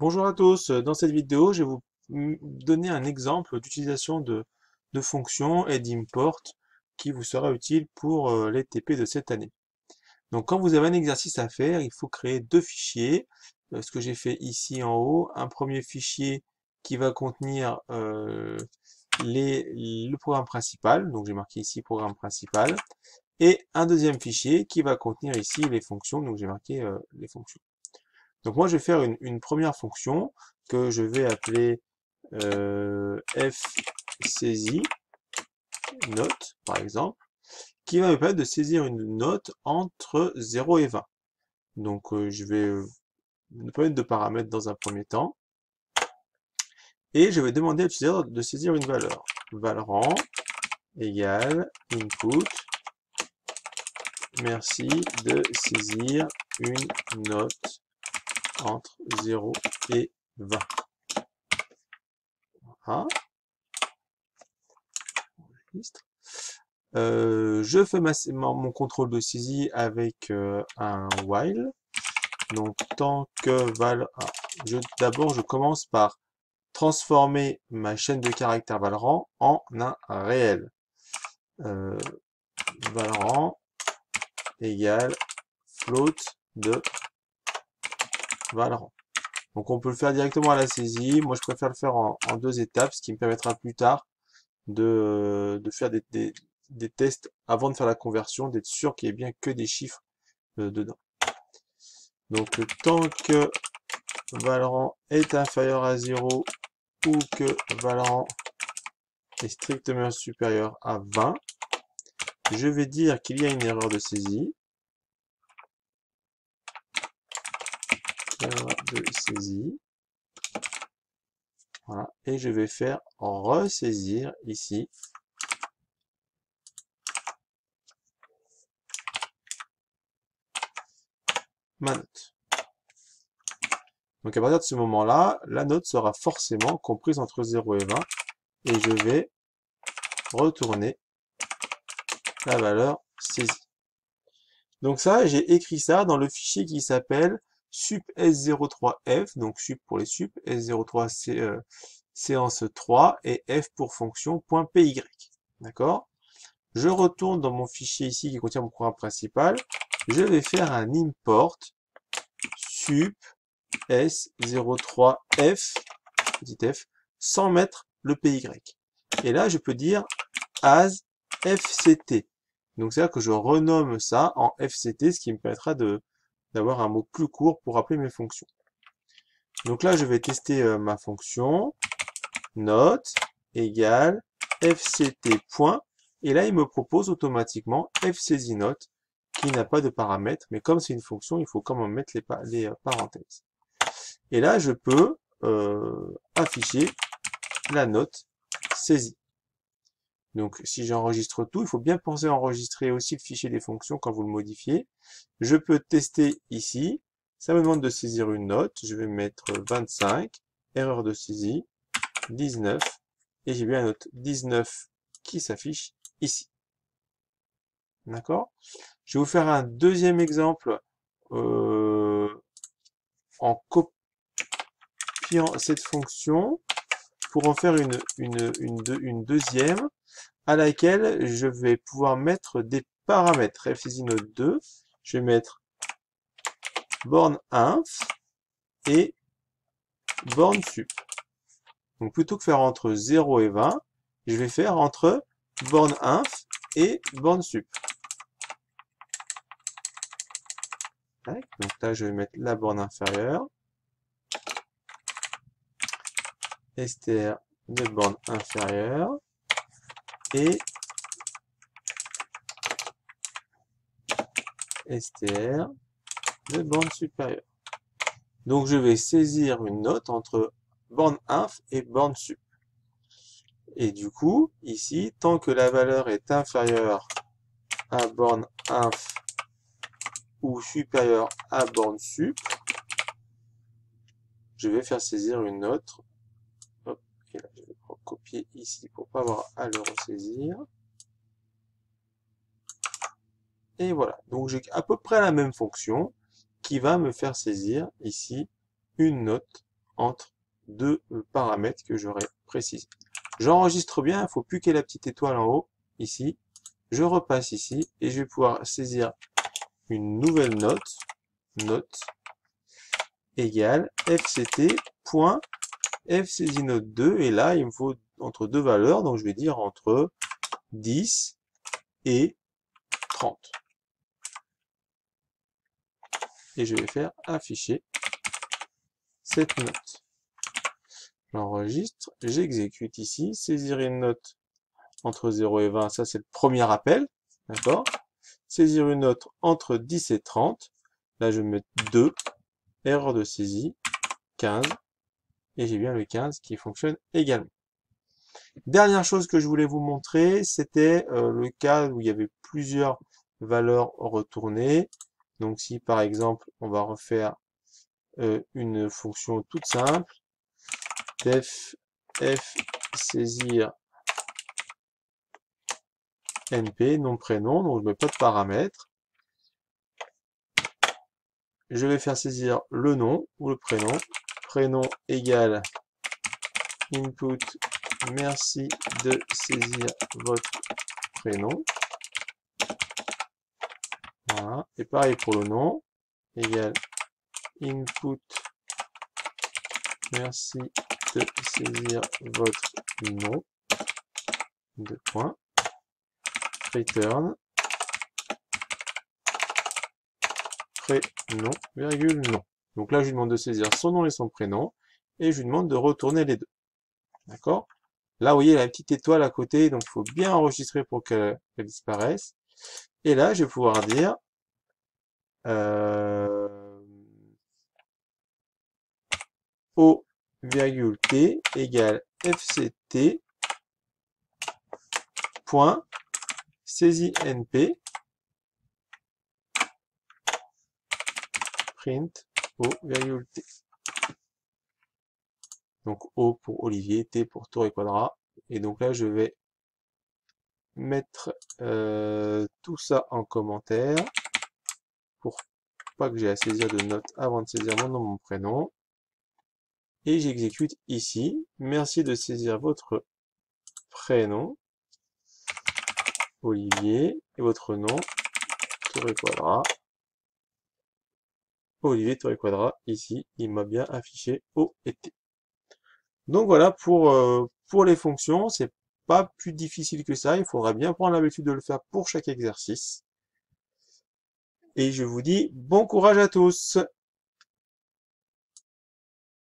Bonjour à tous, dans cette vidéo je vais vous donner un exemple d'utilisation de fonctions et d'import qui vous sera utile pour les TP de cette année. Donc quand vous avez un exercice à faire, il faut créer deux fichiers. Ce que j'ai fait ici en haut, un premier fichier qui va contenir le programme principal, donc j'ai marqué ici programme principal, et un deuxième fichier qui va contenir ici les fonctions, donc j'ai marqué les fonctions. Donc moi, je vais faire une première fonction que je vais appeler fsaisie note, par exemple, qui va me permettre de saisir une note entre 0 et 20. Donc je vais ne pas mettre de paramètres dans un premier temps, et je vais demander à l'utilisateur de saisir une valeur. Valrand égale input, merci de saisir une note entre 0 et 20. Voilà. Je fais mon contrôle de saisie avec un while. Donc tant que d'abord je commence par transformer ma chaîne de caractères Valorant en un réel. Euh, Valorant égale float de Valorant. Donc on peut le faire directement à la saisie. Moi je préfère le faire en deux étapes, ce qui me permettra plus tard de faire des tests avant de faire la conversion, d'être sûr qu'il y ait bien que des chiffres dedans. Donc tant que Valorant est inférieur à 0 ou que Valorant est strictement supérieur à 20, je vais dire qu'il y a une erreur de saisie. Erreur de saisie. Voilà. Et je vais faire ressaisir ici ma note. Donc à partir de ce moment-là, la note sera forcément comprise entre 0 et 20 et je vais retourner la valeur saisie. Donc ça, j'ai écrit ça dans le fichier qui s'appelle sup s03f, donc sup pour les sup, s03 séance 3 et f pour fonction.py. D'accord? Je retourne dans mon fichier ici qui contient mon programme principal. Je vais faire un import sup s03f, petit f, sans mettre le py. Et là, je peux dire as fct. Donc c'est-à-dire que je renomme ça en fct, ce qui me permettra d'avoir un mot plus court pour appeler mes fonctions. Donc là, je vais tester ma fonction note égale fct point, et là, il me propose automatiquement fsaisinote qui n'a pas de paramètres, mais comme c'est une fonction, il faut quand même mettre les parenthèses. Et là, je peux afficher la note saisie. Donc, si j'enregistre tout, il faut bien penser à enregistrer aussi le fichier des fonctions quand vous le modifiez. Je peux tester ici. Ça me demande de saisir une note. Je vais mettre 25, erreur de saisie, 19, et j'ai bien la note 19 qui s'affiche ici. D'accord? Je vais vous faire un deuxième exemple en copiant cette fonction pour en faire une deuxième à laquelle je vais pouvoir mettre des paramètres. fsaisinote 2, je vais mettre borne inf et borne sup. Donc plutôt que faire entre 0 et 20, je vais faire entre borne inf et borne sup. Donc là, je vais mettre la borne inférieure, str de borne inférieure et str de borne supérieure. Donc je vais saisir une note entre borne inf et borne sup. Et du coup, ici, tant que la valeur est inférieure à borne inf ou supérieure à borne sup, je vais faire saisir une note. Hop, et là, je vais copier ici pour pas avoir à le ressaisir. Et voilà. Donc j'ai à peu près la même fonction qui va me faire saisir ici une note entre deux paramètres que j'aurai précisés. J'enregistre bien, il ne faut plus qu'il y ait la petite étoile en haut, ici. Je repasse ici et je vais pouvoir saisir une nouvelle note, note égale fct.fsaisinote2, et là il me faut entre deux valeurs, donc je vais dire entre 10 et 30. Et je vais faire afficher cette note. J'enregistre, j'exécute ici, saisir une note entre 0 et 20, ça c'est le premier appel, d'accord? Saisir une note entre 10 et 30, là je vais mettre 2, erreur de saisie, 15, et j'ai bien le 15 qui fonctionne également. Dernière chose que je voulais vous montrer, c'était le cas où il y avait plusieurs valeurs retournées. Donc si par exemple on va refaire une fonction toute simple, def f saisir np, nom prénom, donc je ne mets pas de paramètres. Je vais faire saisir le nom ou le prénom. Prénom égale input, merci de saisir votre prénom. Voilà. Et pareil pour le nom, égale input, merci de saisir votre nom. Deux points. Return, prénom, virgule, nom. Donc là, je lui demande de saisir son nom et son prénom, et je lui demande de retourner les deux. D'accord? Là, vous voyez la petite étoile à côté, donc il faut bien enregistrer pour qu'elle disparaisse. Et là, je vais pouvoir dire O, T égale fct point saisie np print O, T. Donc O pour Olivier, T pour tour et quadrat. Et donc là, je vais mettre tout ça en commentaire pour pas que j'ai à saisir de notes avant de saisir mon nom, mon prénom. Et j'exécute ici. Merci de saisir votre prénom, Olivier, et votre nom, tour et quadrat. Olivier, tour et quadrat. Ici, il m'a bien affiché O et T. Donc voilà pour les fonctions, c'est pas plus difficile que ça, il faudra bien prendre l'habitude de le faire pour chaque exercice. Et je vous dis bon courage à tous!